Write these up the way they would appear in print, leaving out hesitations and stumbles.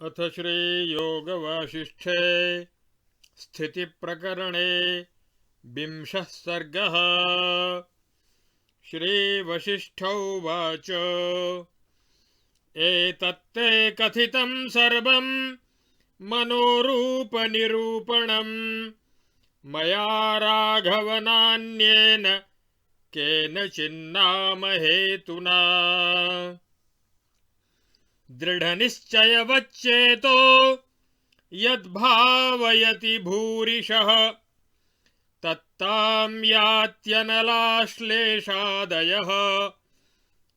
अथ श्री योगवासिष्ठे स्थितिप्रकरणे 20 सर्गः। श्रीवसिष्ठोवाच एतत्ते कथितं सर्वं मनोरूपनिरूपणं मया राघवनान्येन केनचिन्नामहेतुना। दृढनिश्चयवच्चेतो यद्भावयति भूरिशः तत्तां यात्यनलाश्लेषादयः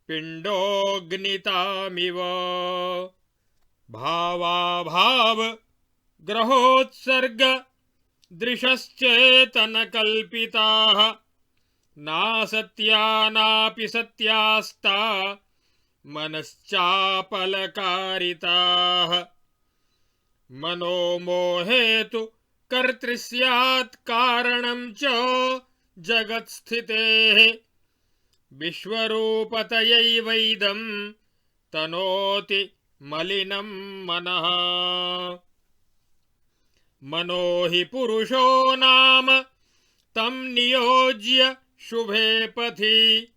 पिण्डोऽग्नितामिव। भावाभाव ग्रहोत्सर्ग दृशश्चेतनकल्पिताः नासत्या नापि सत्यास्ता मनश्चापलकारिताः। मनोमोहेतु कर्तृ स्यात् कारणं च जगत्स्थितेः विश्वरूपतयैवैदं तनोति मलिनं मनः। मनो हि पुरुषो नाम तं नियोज्य शुभे पथि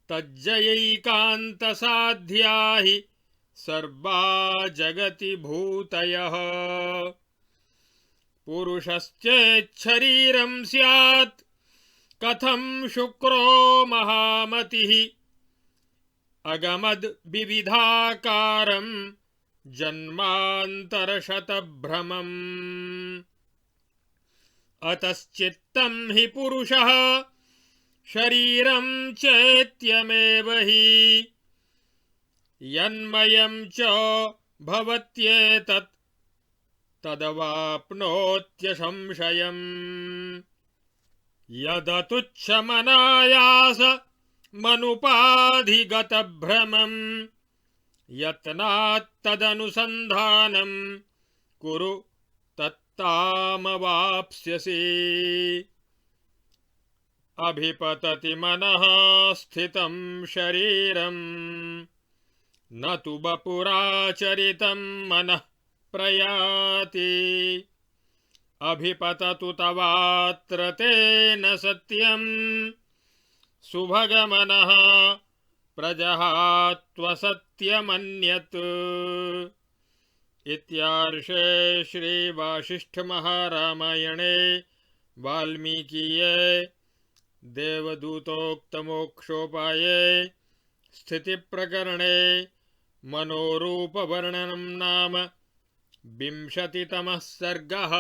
तज्जयैकान्तसाध्या हि सर्वा जगति भूतयः। पुरुषश्चेच्छरीरं स्यात् कथं शुक्रो महामतिः अगमद् विविधाकारं जन्मान्तरशतभ्रमम्। अतश्चित्तं हि पुरुषः शरीरं चेत्यमेव हि यन्मयं च भवत्येतत् तदवाप्नोत्यसंशयम्। यदतुच्छमनायास मनुपाधिगतभ्रमं यत्नात्तदनुसन्धानं कुरु तत्तामवाप्स्यसि। अभिपतति मनः स्थितं शरीरं न तु वपुराचरितं मनः प्रयाति। अभिपततु तवात्र तेन सत्यं सुभगमनः प्रजहात्वसत्यमन्यत्। इत्यार्षे श्रीवासिष्ठमहारामायणे वाल्मीकीये देवदूतोक्तमोक्षोपाये स्थितिप्रकरणे मनोरूपवर्णनं नाम 20तमः सर्गः।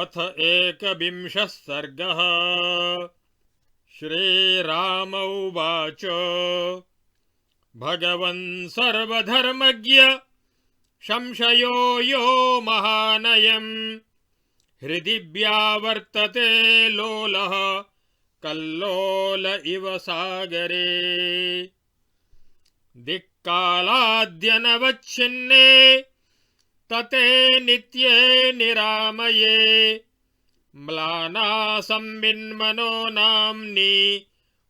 अथ 21 सर्गः। श्रीराम उवाच भगवन् सर्वधर्मज्ञ संशयो यो महानयम् हृदि व्यावर्तते लोलः कल्लोल इव सागरे। दिक्कालाद्यनवच्छिन्ने तते नित्ये निरामये म्लाना संविन्मनो नाम्नि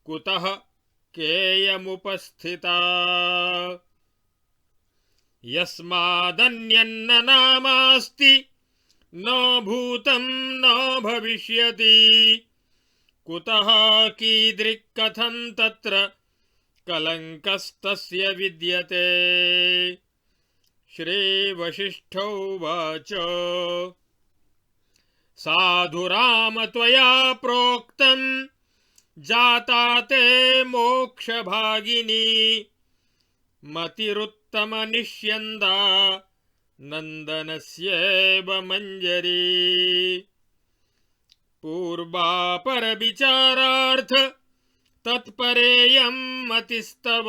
कुतः केयमुपस्थिता। यस्मादन्यन्न नामास्ति न भूतं न भविष्यति कुतः कीदृक् कथं तत्र कलङ्कस्तस्य विद्यते। श्रीवसिष्ठोवाच साधु राम त्वया प्रोक्तं जाता ते मोक्षभागिनी मतिरुत्तमनिष्यन्दा नन्दनस्यैव मञ्जरी। पूर्वापरविचारार्थ तत्परेयं मतिस्तव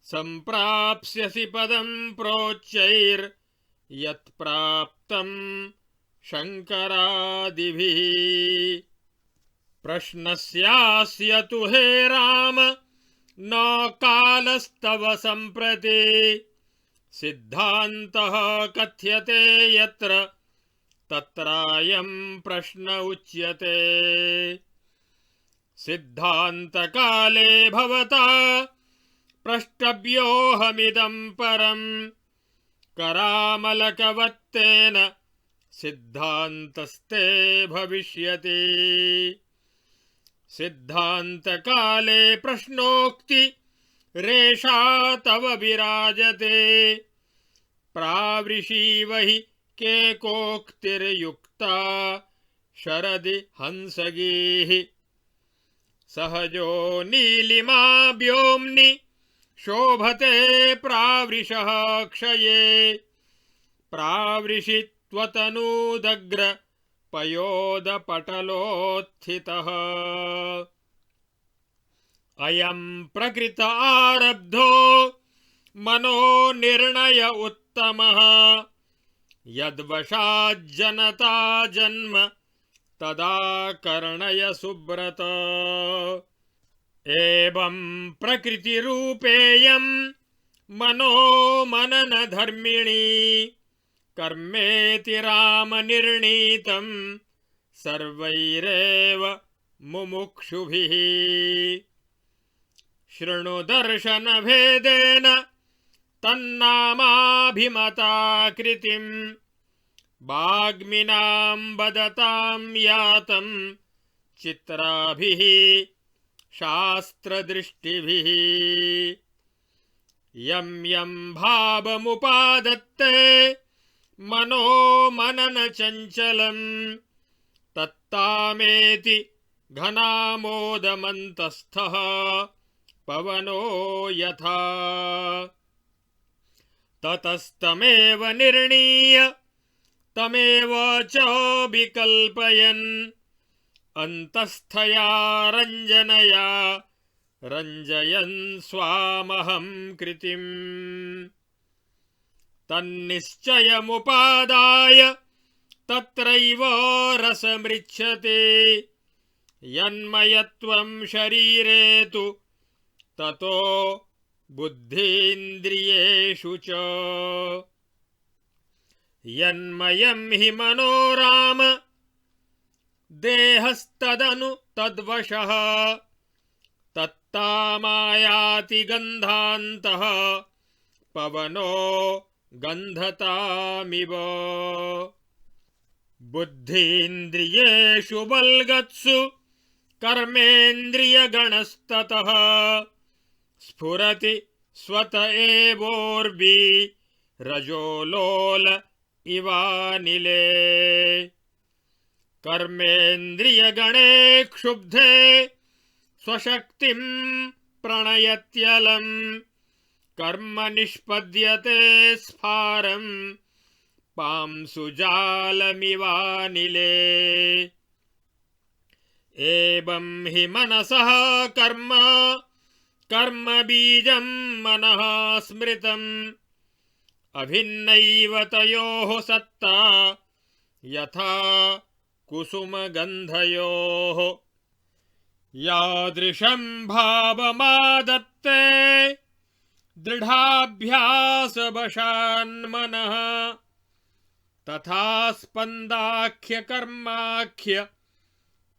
सम्प्राप्स्यसि पदं प्रोच्चैर्यत्प्राप्तं शङ्करादिभिः। प्रश्नस्यास्य तु हे राम न कालस्तव सम्प्रति सिद्धान्तः कथ्यते यत्र तत्रायं प्रश्न उच्यते। सिद्धान्तकाले भवता प्रष्टव्योऽहमिदं परम् करामलकवत्तेन सिद्धान्तस्ते भविष्यति। सिद्धान्तकाले प्रश्नोक्ति रेषा तव विराजते प्रावृषीवहि केकोक्तिर्युक्ता शरदि हंसगीः सहजो नीलिमा व्योम्नि शोभते प्रावृषः क्षये प्रावृषित्वतनूदग्र पयोदपटलोत्थितः अयं प्रकृत आरब्धो मनो निर्णय उत्तमः यद्वशाज्जनता जन्म तदा कर्णय सुब्रत एवं प्रकृतिरूपेयं मनो मनन धर्मिणी कर्मेति रामनिर्णीतं सर्वैरेव मुमुक्षुभिः शृणु दर्शनभेदेन तन्नामाभिमताकृतिं वाग्मिनां वदतां यातं चित्राभिः शास्त्रदृष्टिभिः यं यं भावमुपादत्ते मनो मनन चञ्चलं तत्तामेति घनामोदमन्तस्थः पवनो यथा ततस्तमेव निर्णीय तमेव च विकल्पयन् अन्तस्थया रञ्जनया रञ्जयन् स्वामहं कृतिम् तन्निश्चयमुपादाय तत्रैव रसमृच्छते यन्मयत्वं शरीरे तु ततो बुद्धीन्द्रियेषु च यन्मयं हि मनो राम देहस्तदनु तद्वशः तत्तामायाति गन्धान्तः पवनो गन्धतामिव बुद्धीन्द्रियेषु बल्गत्सु कर्मेन्द्रियगणस्ततः स्फुरति स्वत एवोर्बि रजोलोल इवानिले कर्मेन्द्रियगणे क्षुब्धे स्वशक्तिं प्रणयत्यलं कर्म निष्पद्यते स्फारं पांसु जालमिवानिले एवं हि मनसः कर्म कर्म बीजं मनः स्मृतम् अभिन्नैव तयोः सत्ता यथा कुसुमगन्धयोः यादृशं भावमादत्ते दृढाभ्यासवशान्मनः तथा स्पन्दाख्य कर्माख्य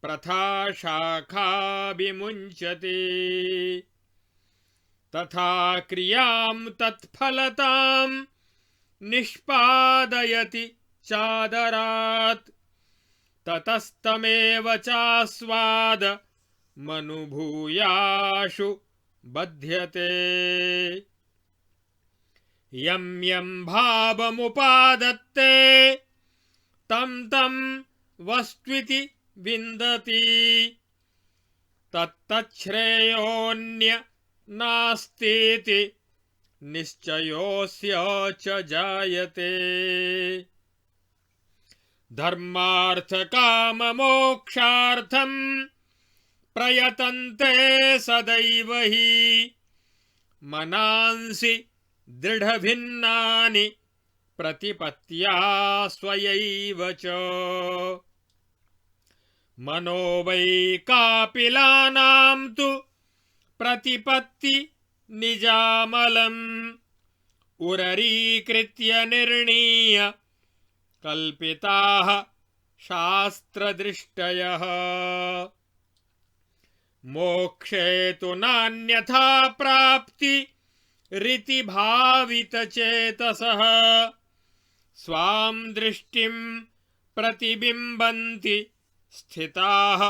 प्रथा शाखा विमुञ्चते तथा क्रियां तत्फलतां निष्पादयति चादरात् ततस्तमेव चास्वाद मनुभूयाशु बध्यते यं यं भावमुपादत्ते तं तं वस्त्विति विन्दति तत्तच्छ्रेयोऽन्य नास्तीति निश्चयोऽस्य च जायते धर्मार्थकाममोक्षार्थं प्रयतन्ते सदैव हि मनांसि दृढभिन्नानि प्रतिपत्त्या स्वयैव च मनो वै कापिलानां तु प्रतिपत्ति निजामलम् उररीकृत्य निर्णीय कल्पिताः शास्त्रदृष्टयः मोक्षे तु नान्यथा प्राप्ति ऋतिभावितचेतसः स्वां दृष्टिं प्रतिबिम्बन्ति स्थिताः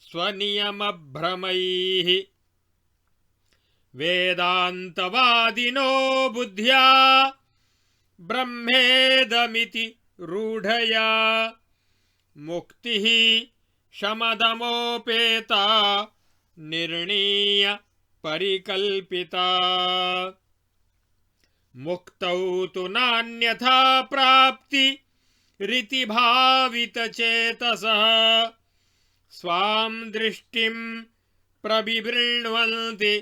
स्वनियमभ्रमैः वेदान्तवादिनो बुद्ध्या ब्रह्मेदमिति रूढया मुक्तिः शमदमोपेता निर्णीय परिकल्पिता मुक्तौ तु नान्यथा प्राप्ति ऋतिभावितचेतसः स्वां दृष्टिं प्रबिभृण्वन्ति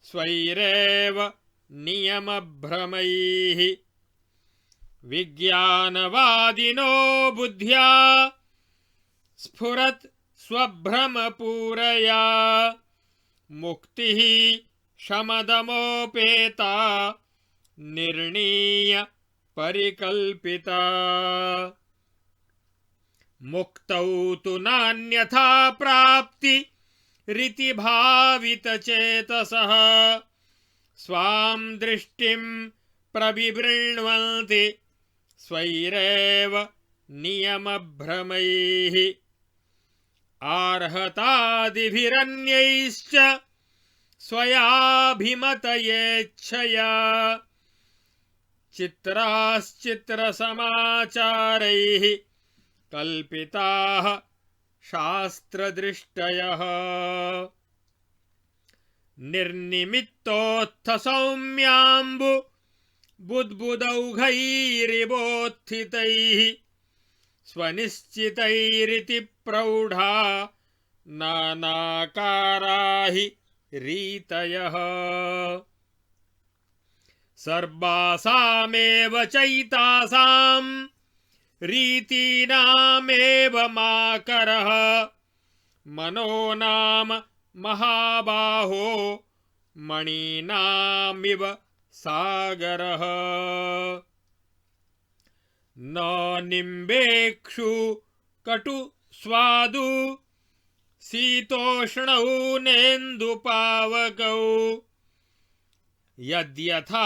स्वैरेव नियमभ्रमैः विज्ञानवादिनो बुद्ध्या स्फुरत् स्वभ्रमपूरया मुक्तिः शमदमोपेता निर्णीय परिकल्पिता मुक्तौ तु नान्यथा प्राप्ति ऋतिभावितचेतसः स्वां दृष्टिं प्रबिभृण्वन्ति स्वैरेव नियमभ्रमैः आर्हतादिभिरन्यैश्च स्वयाभिमतयेच्छया चित्राश्चित्रसमाचारैः कल्पिताः शास्त्रदृष्टयः निर्निमित्तोत्थ सौम्याम्बु बुद्बुदौघैरिवोत्थितैः स्वनिश्चितैरिति प्रौढा नानाकारा हि रीतयः सर्वासामेव चैतासां रीतीनामेव माकरः मनो नाम महाबाहो मणीनामिव सागरः न निम्बेक्षु कटु स्वादु शीतोष्णौ नेन्दुपावकौ यद्यथा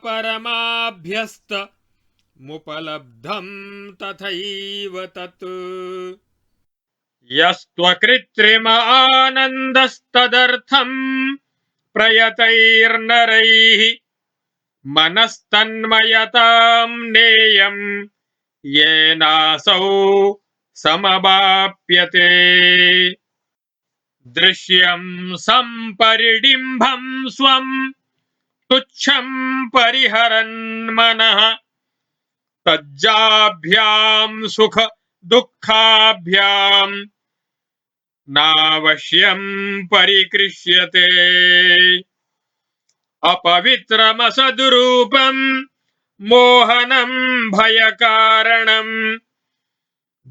परमाभ्यस्तमुपलब्धं तथैव तत् यस्त्वकृत्रिम आनन्दस्तदर्थं प्रयतैर्नरैः मनस्तन्मयतां नेयं येनासौ समवाप्यते दृश्यं सम्परिडिम्भं स्वं तुच्छं परिहरन् मनः तज्जाभ्यां सुख दुःखाभ्यां नावश्यं परिकृष्यते अपवित्रमसद्रूपं मोहनं भयकारणं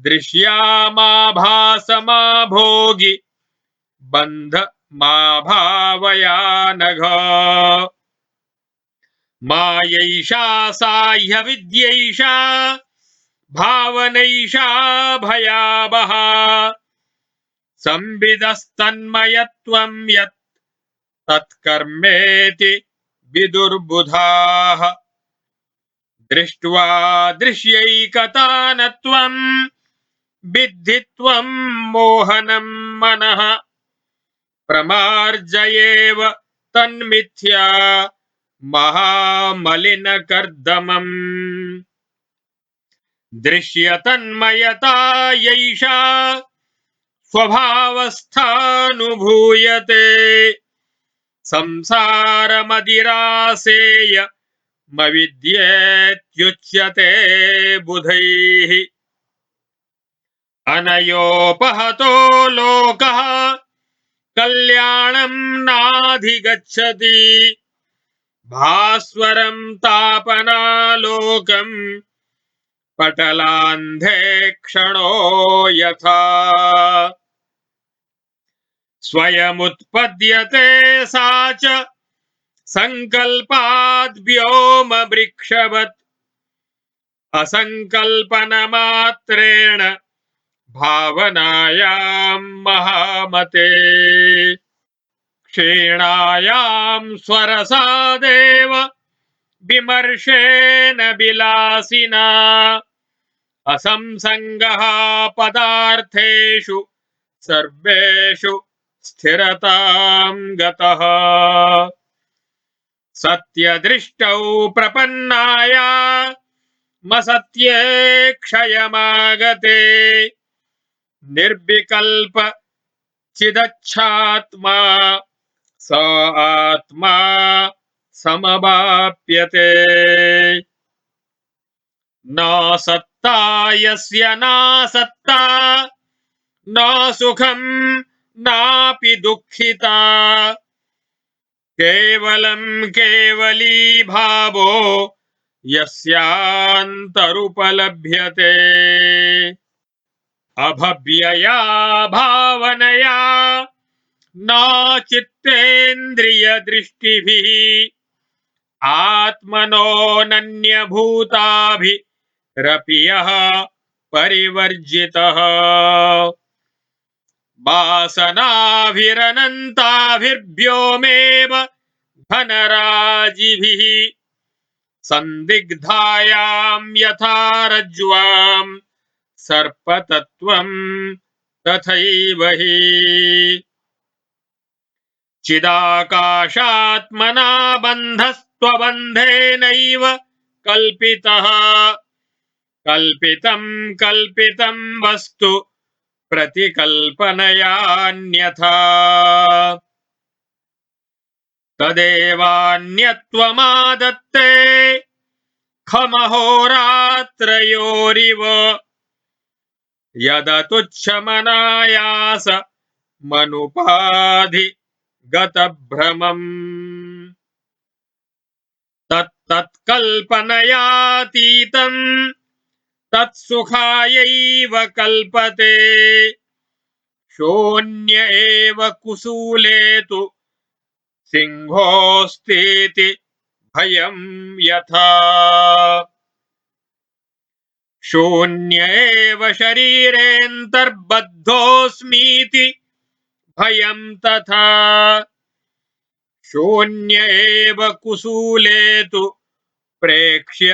दृश्यामाभासमाभोगि बन्धमाभावयानघ मायैषा साह्यविद्यैषा भावनैषा भयावहा संविदस्तन्मयत्वं यत् तत्कर्मेति विदुर्बुधाः दृष्ट्वा दृश्यैकतानत्वं विद्धि त्वं मोहनं मनः प्रमार्जयेव तन्मिथ्या महामलिनकर्दमम् दृश्यतन्मयता यैषा स्वभावस्थानुभूयते संसारमदिरासेय मविद्येत्युच्यते बुधैः अनयोपहतो लोकः कल्याणं नाधिगच्छति भास्वरं तापनालोकं पटलान्धे क्षणो यथा स्वयमुत्पद्यते सा च संकल्पाद् व्योमवृक्षवत् असंकल्पनमात्रेण भावनायां महामते क्षीणायां स्वरसादेव विमर्शेन विलासिना असंसङ्गः पदार्थेषु सर्वेषु स्थिरतां गतः सत्यदृष्टौ प्रपन्नाया मसत्ये क्षयमागते निर्विकल्प चिदच्छात्मा स आत्मा समवाप्यते न सत्ता यस्य नासत्ता न सुखं नापि दुःखिता केवलं केवली भावो यस्यान्तरुपलभ्यते अभव्यया भावनया न चित्तेन्द्रियदृष्टिभिः आत्मनोऽनन्यभूताभिरपि यः परिवर्जितः वासनाभिरनन्ताभिर्व्योमेव घनराजिभिः संदिग्धायां यथा रज्ज्वां सर्पतत्त्वं तथैव हि चिदाकाशात्मना बन्धस्त्वबन्धेनैव कल्पितः कल्पितं कल्पितं वस्तु प्रतिकल्पनयान्यथा तदेवान्यत्वमादत्ते खमहोरात्रयोरिव यदतुच्छमनायास मनुपाधि गतभ्रमम् तत्तत्कल्पनयातीतं तत्सुखायैव कल्पते शून्य एव कुसूले तु सिंहोऽस्तीति भयं यथा शून्य एव शरीरेऽन्तर्बद्धोऽस्मीति भयं तथा शून्य एव कुसूले तु प्रेक्ष्य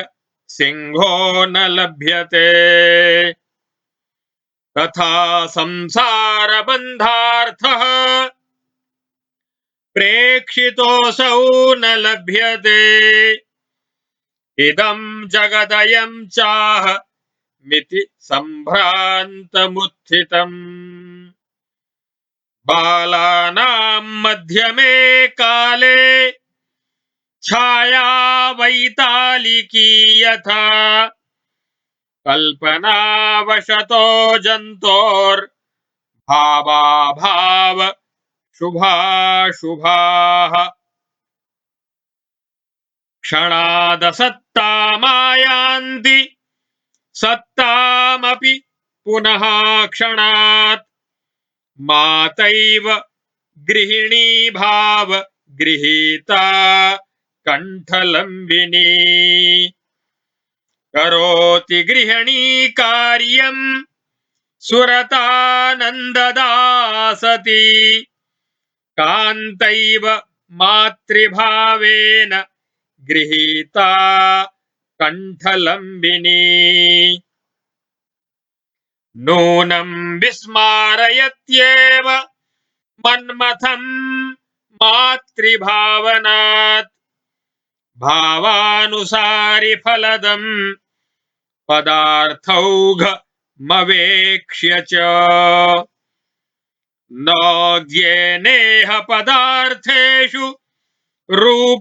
सिंहो न लभ्यते तथा संसारबन्धार्थः प्रेक्षितोऽसौ न लभ्यते इदं जगदयं चाह मिति सम्भ्रान्तमुत्थितम् बालानां मध्यमे काले छाया वैतालिकी यथा कल्पनावशतो जन्तोर्भावाभाव शुभाशुभाः क्षणादसत्ता मायान्ति सत्तामपि पुनः क्षणात् मातैव गृहिणी भाव गृहीता कंठलंबिनी करोति गृहिणी कार्यं सुरतानन्ददासति कान्तैव मातृभावेन गृहीता कंठलंबिनी नूनं विस्मारयत्येव मन्मथं मातृभावनात् भावानुसारि फलदं पदार्थौघमवेक्ष्य च न ज्ञेनेह पदार्थेषु रूपमेकमुदीर्यते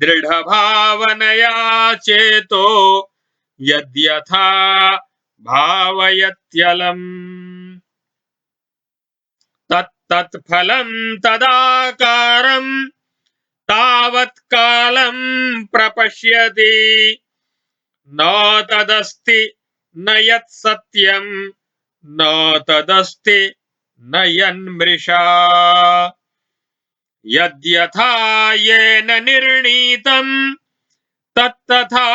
दृढभावनया चेतो यद्यथा भावयत्यलम् तत्तत्फलं तदाकारं तावत्कालं प्रपश्यति न तदस्ति न यत्सत्यं न तदस्ति न यन्मृषा यद्यथा येन निर्णीतं तत्तथा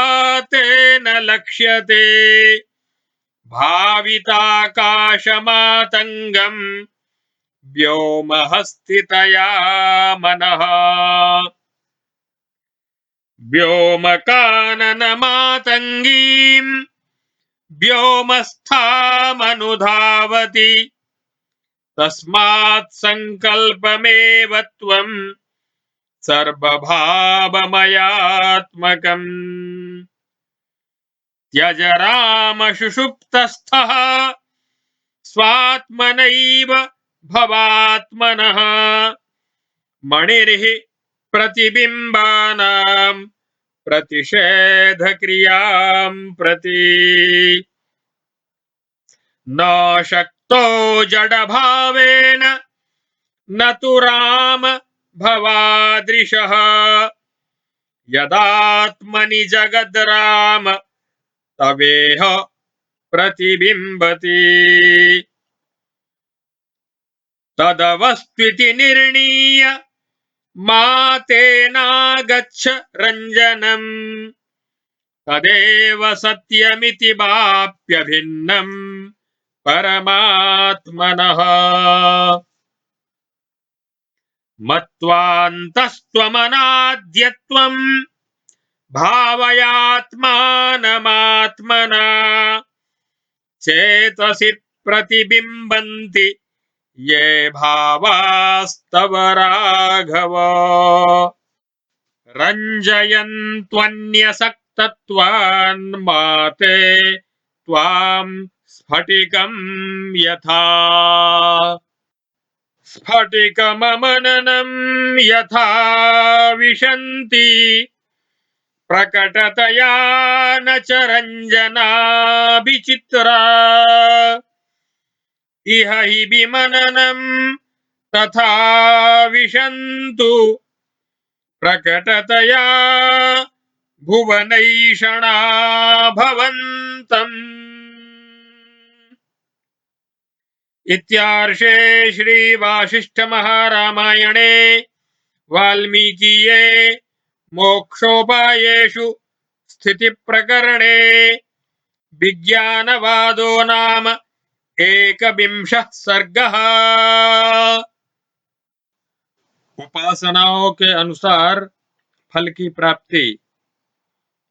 तेन लक्ष्यते भाविताकाशमातङ्गम् व्योमहस्थितया मनः व्योमकाननमातङ्गीम् व्योमस्थामनुधावति तस्मात् सङ्कल्पमेव त्वम् सर्वभावमयात्मकम् त्यज रामशुषुप्तस्थः स्वात्मनैव भवात्मनः मणिर्हि प्रतिबिम्बानां प्रतिषेधक्रियां प्रति न शक्तो जडभावेन न तु राम भवादृशः यदात्मनि जगद्राम तवेह प्रतिबिम्बति तदवस्त्विति निर्णीय मा तेनागच्छ रञ्जनम् तदेव सत्यमिति वाप्यभिन्नम् परमात्मनः मत्वान्तस्त्वमनाद्यत्वम् भावयात्मानमात्मना चेतसि प्रतिबिम्बन्ति ये भावास्तव राघव रञ्जयन्त्वन्यसक्तत्वान् माते त्वां स्फटिकं यथा स्फटिकममननं यथा विशन्ति प्रकटतया न च रञ्जना विचित्रा इह हि विमननं तथा विशन्तु प्रकटतया भुवनैषणा भवन्तम् इत्यार्षे श्री वासिष्ठ महारामायणे वाल्मीकीये मोक्षोपायेषु स्थितिप्रकरणे विज्ञानवादो नाम एकविंशः सर्गः। उपासनाओं के अनुसार फल की प्राप्ति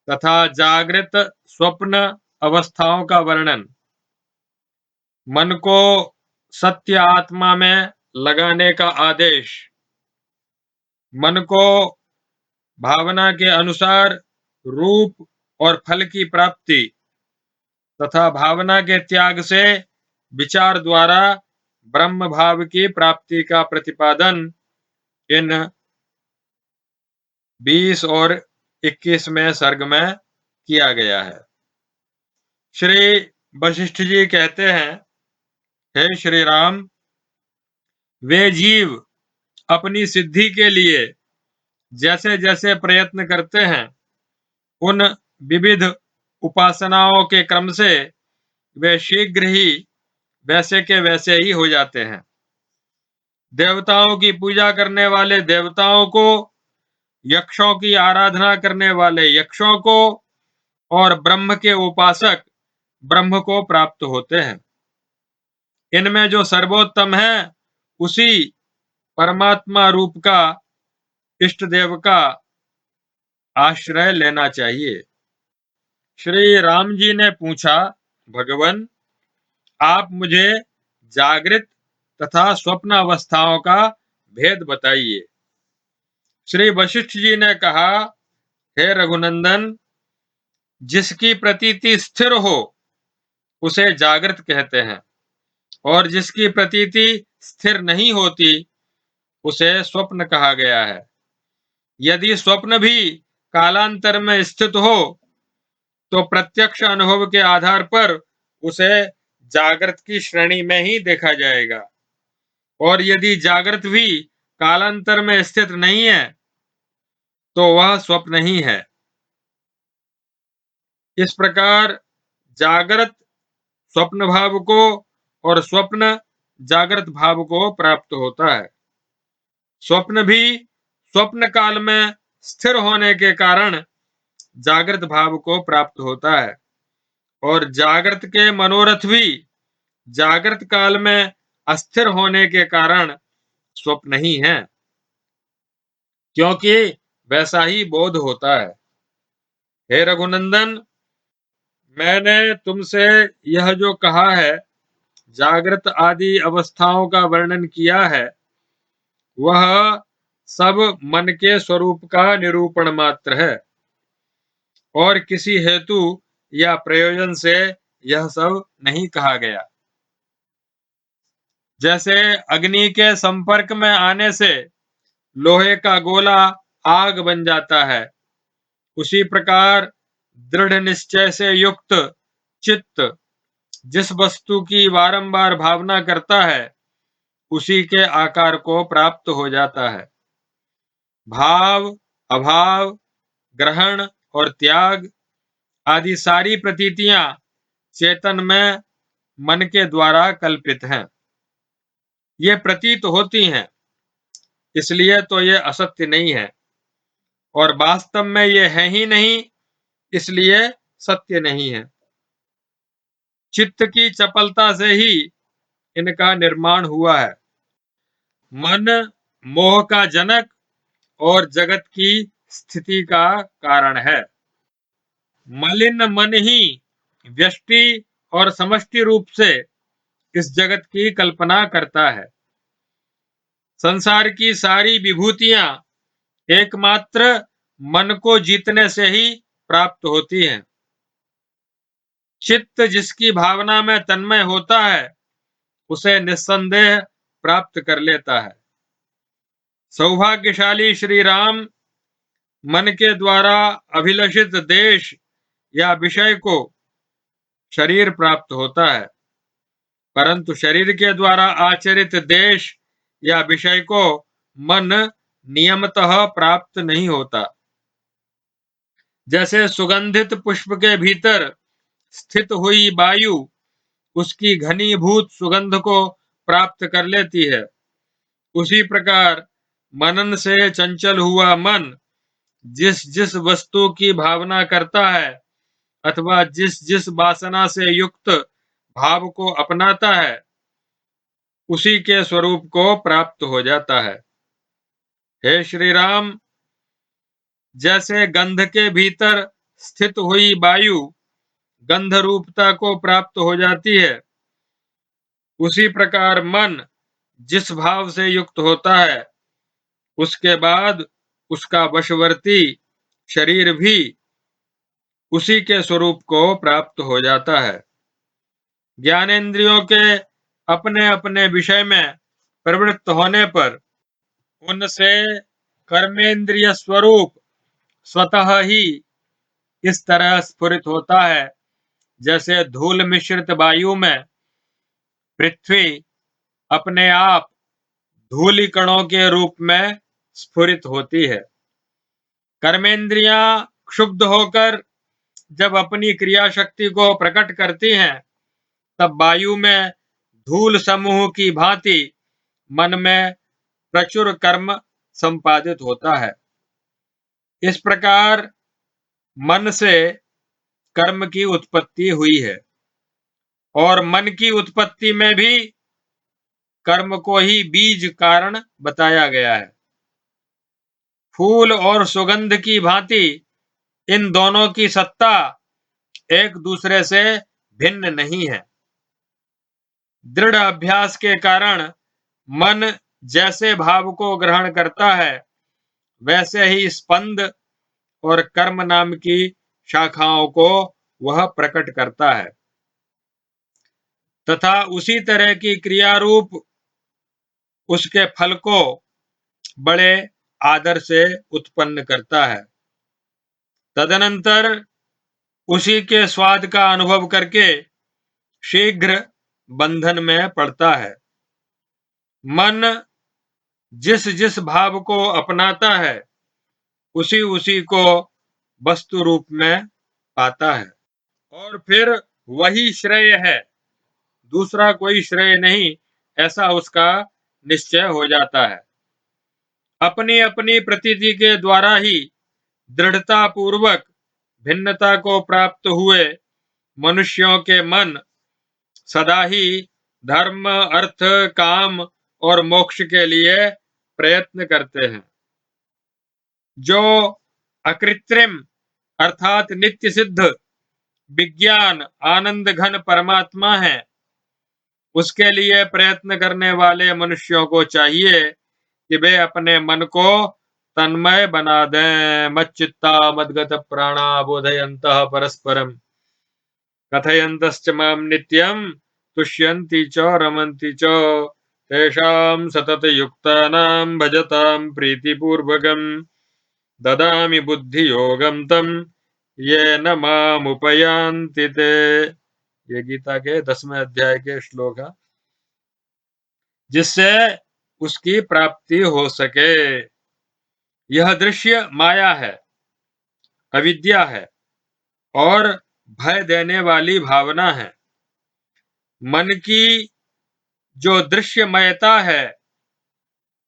तथा जागृत स्वप्न अवस्थाओं का वर्णन। मन को सत्य आत्मा में लगाने का आदेश। मन को भावना के अनुसार रूप और फल की प्राप्ति तथा भावना के त्याग से विचार द्वारा ब्रह्म भाव की प्राप्ति का प्रतिपादन इन 20 और 21वें सर्ग में किया गया है। श्री वशिष्ठ जी कहते हैं, हे श्री राम, वे जीव अपनी सिद्धि के लिए जैसे जैसे प्रयत्न करते हैं उन विविध उपासनाओं के क्रम से वे शीघ्र ही वैसे के वैसे ही हो जाते हैं। देवताओं की पूजा करने वाले देवताओं को, यक्षों की आराधना करने वाले यक्षों को और ब्रह्म के उपासक ब्रह्म को प्राप्त होते हैं। इनमें जो सर्वोत्तम है उसी परमात्मा रूप का इष्ट देव का आश्रय लेना चाहिए। श्री राम जी ने पूछा, भगवन, आप मुझे जागृत तथा स्वप्न अवस्थाओं का भेद बताइए। श्री वशिष्ठ जी ने कहा, हे रघुनंदन, जिसकी प्रतीति स्थिर हो उसे जागृत कहते हैं और जिसकी प्रतीति स्थिर नहीं होती उसे स्वप्न कहा गया है। यदि स्वप्न भी कालांतर में स्थित हो तो प्रत्यक्ष अनुभव के आधार पर उसे जागृत की श्रेणी में ही देखा जाएगा, और यदि जागृत भी कालांतर में स्थित नहीं है तो वह स्वप्न ही है। इस प्रकार जागृत स्वप्न भाव को और स्वप्न जागृत भाव को प्राप्त होता है। स्वप्न भी स्वप्न काल में स्थिर होने के कारण जागृत भाव को प्राप्त होता है और जागृत के मनोरथ भी जागृत काल में अस्थिर होने के कारण स्वप्न ही है, क्योंकि वैसा ही बोध होता है। हे रघुनंदन, मैंने तुमसे यह जो कहा है, जागृत आदि अवस्थाओं का वर्णन किया है, वह सब मन के स्वरूप का निरूपण मात्र है और किसी हेतु या प्रयोजन से यह सब नहीं कहा गया। जैसे अग्नि के संपर्क में आने से लोहे का गोला आग बन जाता है, उसी प्रकार दृढ़ निश्चय से युक्त चित्त जिस वस्तु की बारंबार भावना करता है, उसी के आकार को प्राप्त हो जाता है। भाव, अभाव, ग्रहण और त्याग आदि सारी प्रतीतियां चेतन में मन के द्वारा कल्पित हैं। ये प्रतीत होती हैं, इसलिए तो ये असत्य नहीं है, और वास्तव में ये है ही नहीं, इसलिए सत्य नहीं है। चित्त की चपलता से ही इनका निर्माण हुआ है। मन मोह का जनक और जगत की स्थिति का कारण है। मलिन मन ही व्यष्टि और समष्टि रूप से इस जगत की कल्पना करता है। संसार की सारी विभूतियां एकमात्र मन को जीतने से ही प्राप्त होती हैं। चित्त जिसकी भावना में तन्मय होता है, उसे निस्संदेह प्राप्त कर लेता है। सौभाग्यशाली श्री राम मन के द्वारा अभिलषित देश या विषय को शरीर प्राप्त होता है, परंतु शरीर के द्वारा आचरित देश या विषय को मन नियमतः प्राप्त नहीं होता। जैसे सुगंधित पुष्प के भीतर स्थित हुई वायु उसकी घनीभूत सुगंध को प्राप्त कर लेती है, उसी प्रकार मनन से चंचल हुआ मन जिस जिस वस्तु की भावना करता है अथवा जिस जिस वासना से युक्त भाव को अपनाता है, उसी के स्वरूप को प्राप्त हो जाता है। हे श्री राम, जैसे गंध के भीतर स्थित हुई वायु गंध रूपता को प्राप्त हो जाती है, उसी प्रकार मन जिस भाव से युक्त होता है, उसके बाद उसका वशवर्ती शरीर भी उसी के स्वरूप को प्राप्त हो जाता है। ज्ञानेंद्रियों के अपने अपने विषय में प्रवृत्त होने पर उनसे कर्मेंद्रिय स्वरूप स्वतः ही इस तरह स्फुरित होता है, जैसे धूल मिश्रित वायु में पृथ्वी अपने आप धूलि कणों के रूप में स्फुरित होती है। कर्मेंद्रियां क्षुब्ध होकर जब अपनी क्रिया शक्ति को प्रकट करती हैं, तब वायु में धूल समूह की भांति मन में प्रचुर कर्म संपादित होता है। इस प्रकार मन से कर्म की उत्पत्ति हुई है, और मन की उत्पत्ति में भी कर्म को ही बीज कारण बताया गया है। फूल और सुगंध की भांति इन दोनों की सत्ता एक दूसरे से भिन्न नहीं है। दृढ़ अभ्यास के कारण मन जैसे भाव को ग्रहण करता है, वैसे ही स्पंद और कर्म नाम की शाखाओं को वह प्रकट करता है, तथा उसी तरह की क्रिया रूप उसके फल को बड़े आदर से उत्पन्न करता है। तदनंतर उसी के स्वाद का अनुभव करके शीघ्र बंधन में पड़ता है। मन जिस जिस भाव को अपनाता है, उसी उसी को वस्तु रूप में पाता है, और फिर वही श्रेय है, दूसरा कोई श्रेय नहीं, ऐसा उसका निश्चय हो जाता है। अपनी अपनी प्रतीति के द्वारा ही दृढ़ता पूर्वक भिन्नता को प्राप्त हुए मनुष्यों के मन सदा ही धर्म, अर्थ, काम और मोक्ष के लिए प्रयत्न करते हैं। जो अकृत्रिम अर्थात नित्य सिद्ध विज्ञान आनंद घन परमात्मा है, उसके लिए प्रयत्न करने वाले मनुष्यों को चाहिए कि वे अपने मन को तन्मय बना दें। मच्चित्ता मद्गत प्राणा बोधयन्तः परस्परम कथयन्तश्च मां नित्यं तुष्यन्ति च रमन्ति च तेषां सततयुक्तानां भजतां प्रीतिपूर्वकं ददामि बुद्धियोगं तं येन मामुपयान्ति ते। ये गीता के 10वें अध्याय के श्लोक है, जिससे उसकी प्राप्ति हो सके। यह दृश्य माया है, अविद्या है और भय देने वाली भावना है। मन की जो दृश्यमयता है,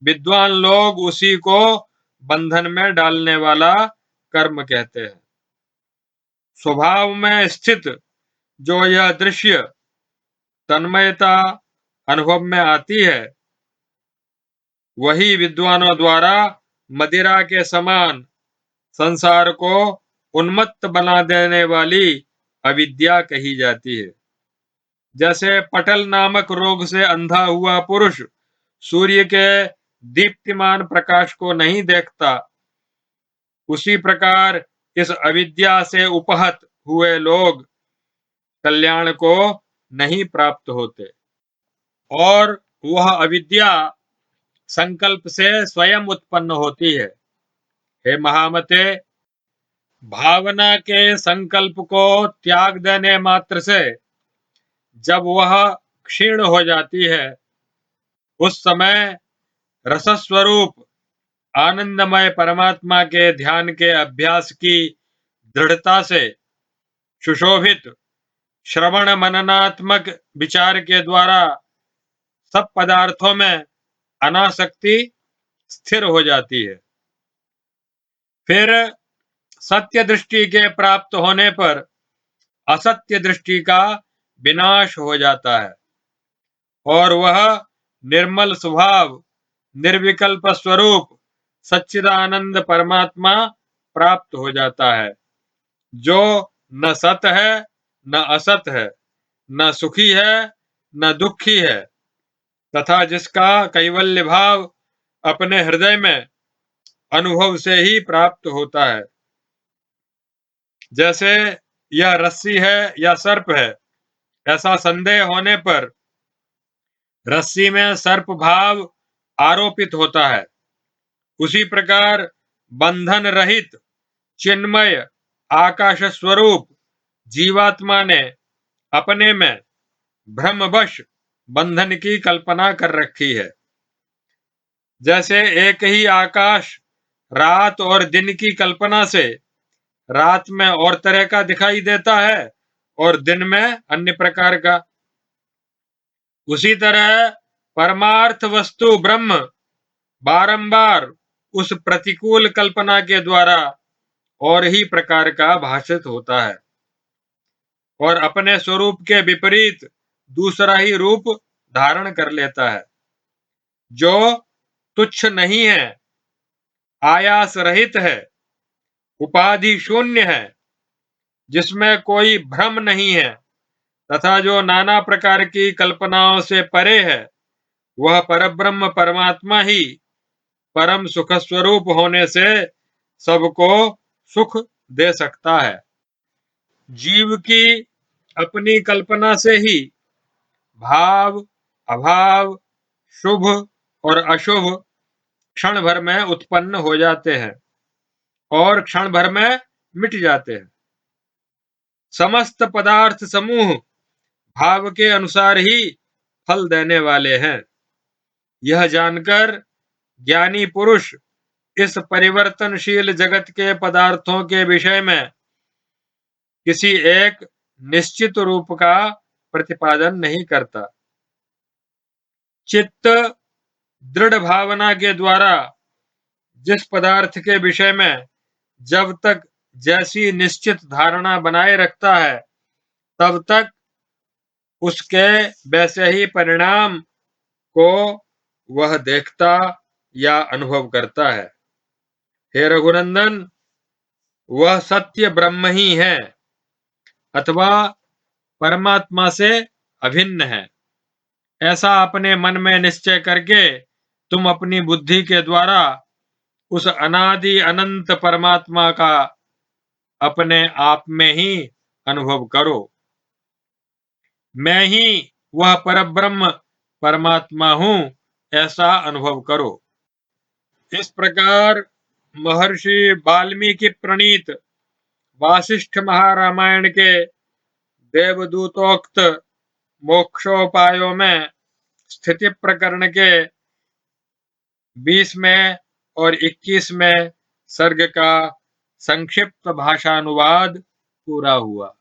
विद्वान लोग उसी को बंधन में डालने वाला कर्म कहते हैं। स्वभाव में स्थित जो यह दृश्य तन्मयता अनुभव में आती है, वही विद्वानों द्वारा मदिरा के समान संसार को उन्मत्त बना देने वाली अविद्या कही जाती है। जैसे पटल नामक रोग से अंधा हुआ पुरुष सूर्य के दीप्तिमान प्रकाश को नहीं देखता, उसी प्रकार इस अविद्या से उपहत हुए लोग कल्याण को नहीं प्राप्त होते। और वह अविद्या संकल्प से स्वयं उत्पन्न होती है। हे महामते, भावना के संकल्प को त्याग देने मात्र से जब वह क्षीण हो जाती है, उस समय रसस्वरूप आनंदमय परमात्मा के ध्यान के अभ्यास की दृढ़ता से सुशोभित श्रवण मननात्मक विचार के द्वारा सब पदार्थों में अनासक्ति स्थिर हो जाती है। फिर सत्य दृष्टि के प्राप्त होने पर असत्य दृष्टि का विनाश हो जाता है और वह निर्मल स्वभाव, निर्विकल्प स्वरूप सच्चिदानंद परमात्मा प्राप्त हो जाता है, जो न सत है न असत है, न सुखी है न दुखी है, तथा जिसका कैवल्य भाव अपने हृदय में अनुभव से ही प्राप्त होता है। जैसे यह रस्सी है या सर्प है, ऐसा संदेह होने पर रस्सी में सर्प भाव आरोपित होता है। उसी प्रकार बंधन रहित चिन्मय आकाश स्वरूप जीवात्मा ने अपने में भ्रमवश बंधन की कल्पना कर रखी है। जैसे एक ही आकाश रात और दिन की कल्पना से रात में और तरह का दिखाई देता है और दिन में अन्य प्रकार का, उसी तरह परमार्थ वस्तु ब्रह्म बारंबार उस प्रतिकूल कल्पना के द्वारा और ही प्रकार का भाषित होता है और अपने स्वरूप के विपरीत दूसरा ही रूप धारण कर लेता है, जो तुच्छ नहीं है, आयास रहित है, उपाधि शून्य है, जिसमें कोई भ्रम नहीं है, तथा जो नाना प्रकार की कल्पनाओं से परे है, वह परब्रह्म परमात्मा ही परम सुख स्वरूप होने से सबको सुख दे सकता है। जीव की अपनी कल्पना से ही भाव, अभाव, शुभ और अशुभ क्षण भर में उत्पन्न हो जाते हैं और क्षण भर में मिट जाते हैं। समस्त पदार्थ समूह भाव के अनुसार ही फल देने वाले हैं। यह जानकर ज्ञानी पुरुष इस परिवर्तनशील जगत के पदार्थों के विषय में किसी एक निश्चित रूप का प्रतिपादन नहीं करता। चित्त दृढ़ भावना के द्वारा जिस पदार्थ के विषय में जब तक जैसी निश्चित धारणा बनाए रखता है, तब तक उसके वैसे ही परिणाम को वह देखता या अनुभव करता है। हे रघुनंदन, वह सत्य ब्रह्म ही है अथवा परमात्मा से अभिन्न है। ऐसा अपने मन में निश्चय करके तुम अपनी बुद्धि के द्वारा उस अनादि अनंत परमात्मा का अपने आप में ही अनुभव करो। मैं ही वह परब्रह्म परमात्मा हूं, ऐसा अनुभव करो। इस प्रकार महर्षि वाल्मीकि प्रणीत वासिष्ठ महारामायण के देवदूतोक्त मोक्षोपायों में स्थिति प्रकरण के 20वें और 21वें सर्ग का संक्षिप्त भाषानुवाद पूरा हुआ।